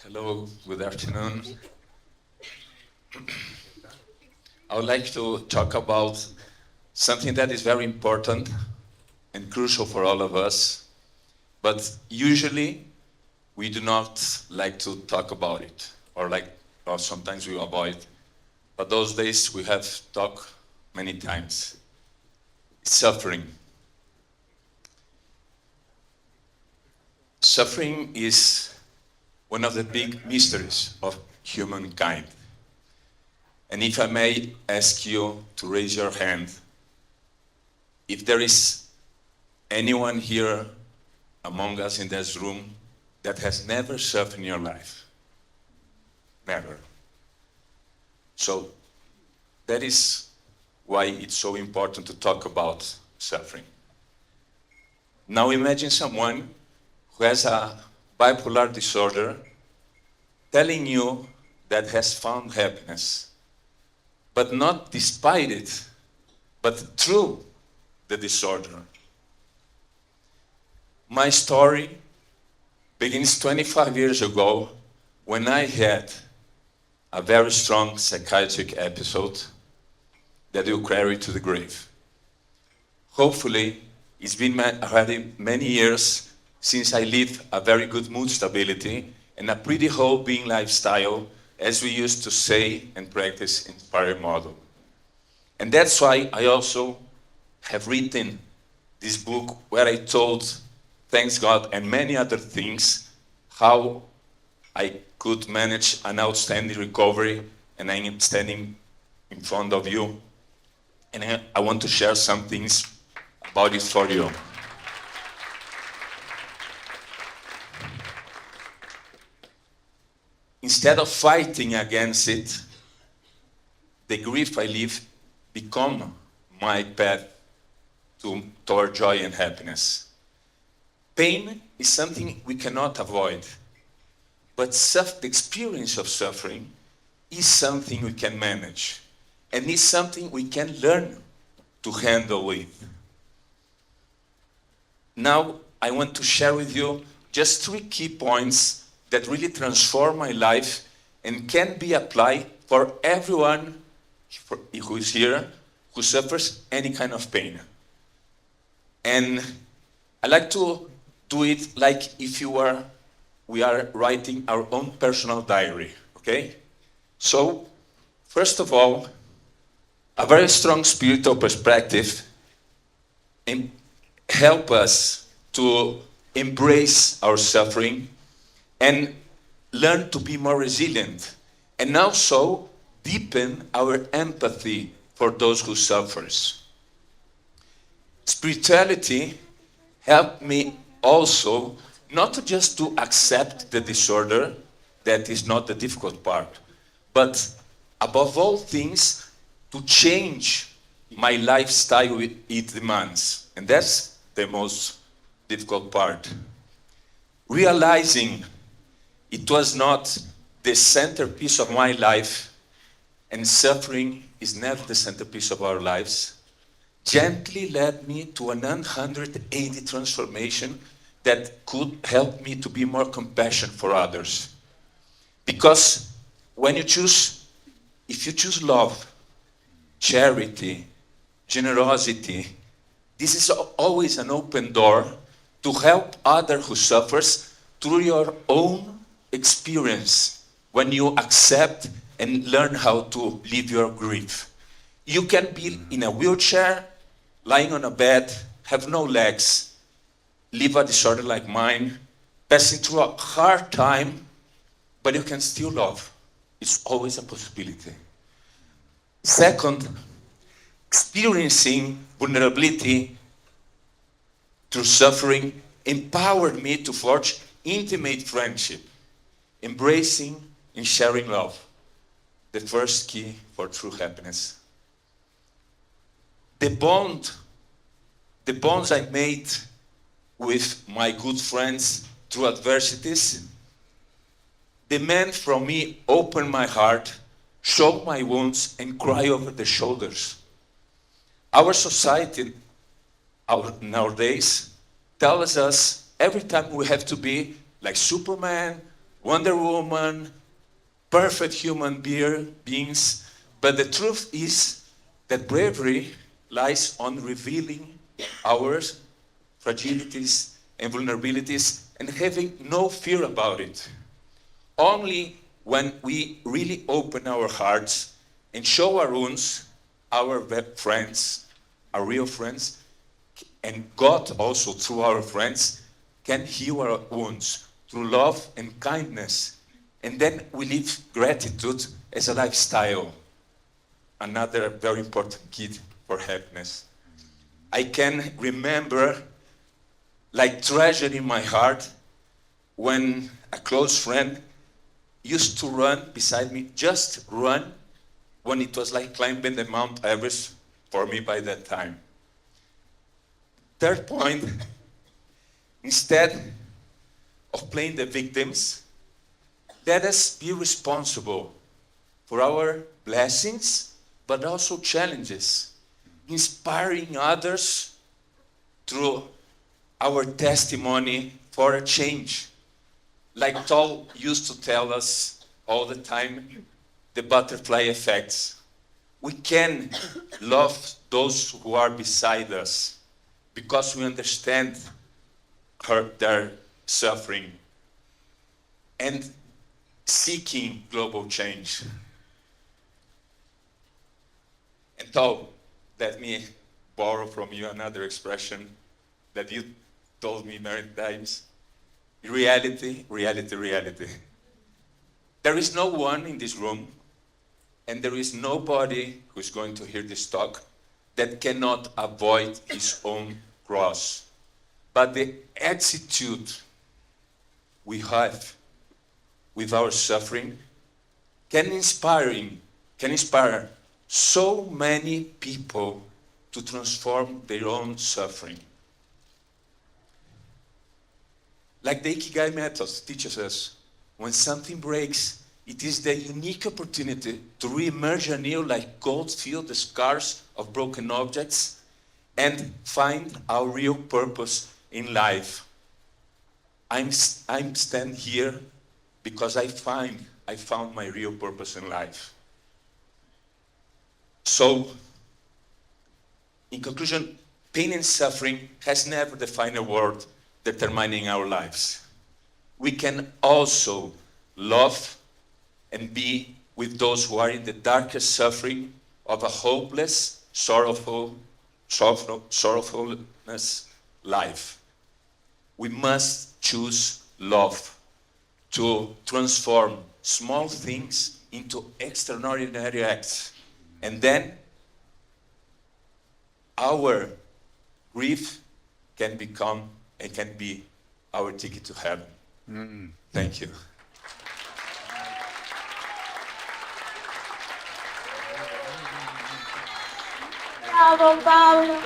Hello, good afternoon. I would like to talk about something that is very important and crucial for all of us, but usually we do not like to talk about it, or sometimes we avoid. But those days we have talked many times. Suffering. Suffering is one of the big mysteries of humankind. And if I may ask you to raise your hand, if there is anyone here among us in this room that has never suffered in your life. Never. So that is why it's so important to talk about suffering. Now imagine someone who has a bipolar disorder telling you that has found happiness, but not despite it, but through the disorder. My story begins 25 years ago when I had a very strong psychiatric episode that will carry to the grave. Hopefully, it's been already many years since I lived a very good mood stability and a pretty whole being lifestyle, as we used to say and practice in Inspire model. And that's why I also have written this book where I told, thanks God and many other things, how I could manage an outstanding recovery, and I am standing in front of you. And I want to share some things about it for you. Instead of fighting against it, the grief I live become my path toward joy and happiness. Pain is something we cannot avoid, but the experience of suffering is something we can manage, and is something we can learn to handle with. Now, I want to share with you just 3 key points that really transform my life and can be applied for everyone who is here, who suffers any kind of pain. And I like to do it like if we are writing our own personal diary, okay? So, first of all, a very strong spiritual perspective and help us to embrace our suffering and learn to be more resilient, and also deepen our empathy for those who suffers. Spirituality helped me also not just to accept the disorder, that is not the difficult part, but above all things, to change my lifestyle it demands. And that's the most difficult part. Realizing it was not the centerpiece of my life, and suffering is never the centerpiece of our lives, gently led me to a 180 transformation that could help me to be more compassionate for others. Because if you choose love, charity, generosity, this is always an open door to help others who suffers through your own experience when you accept and learn how to live your grief. You can be in a wheelchair, lying on a bed, have no legs, live a disorder like mine, passing through a hard time, but you can still love. It's always a possibility. Second, experiencing vulnerability through suffering empowered me to forge intimate friendship, embracing and sharing love, the first key for true happiness. The bonds I made with my good friends through adversities demand from me open my heart, show my wounds, and cry over the shoulders. Our society nowadays tells us every time we have to be like Superman Wonder Woman, perfect human beings, but the truth is that bravery lies on revealing our fragilities and vulnerabilities and having no fear about it. Only when we really open our hearts and show our wounds, our friends, our real friends, and God also through our friends can heal our wounds through love and kindness. And then we live gratitude as a lifestyle, another very important key for happiness. I can remember, like treasure in my heart, when a close friend used to run beside me, just run, when it was like climbing the Mount Everest for me by that time. Third point, instead of playing the victims, let us be responsible for our blessings, but also challenges, inspiring others through our testimony for a change. Like Toll used to tell us all the time, the butterfly effects. We can love those who are beside us because we understand their suffering and seeking global change. And Toll, let me borrow from you another expression that you told me many times. Reality, reality, reality. There is no one in this room, and there is nobody who's going to hear this talk that cannot avoid his own cross. But the attitude we have with our suffering can inspire so many people to transform their own suffering. Like the Ikigai method teaches us, when something breaks, it is the unique opportunity to re-emerge anew like gold fill the scars of broken objects and find our real purpose in life. I'm stand here because I found my real purpose in life. So, in conclusion, pain and suffering has never the final word determining our lives. We can also love and be with those who are in the darkest suffering of a hopeless, sorrowfulness life. We must choose love to transform small things into extraordinary acts. And then our grief can become and can be our ticket to heaven. Thank you. Bravo, Paolo.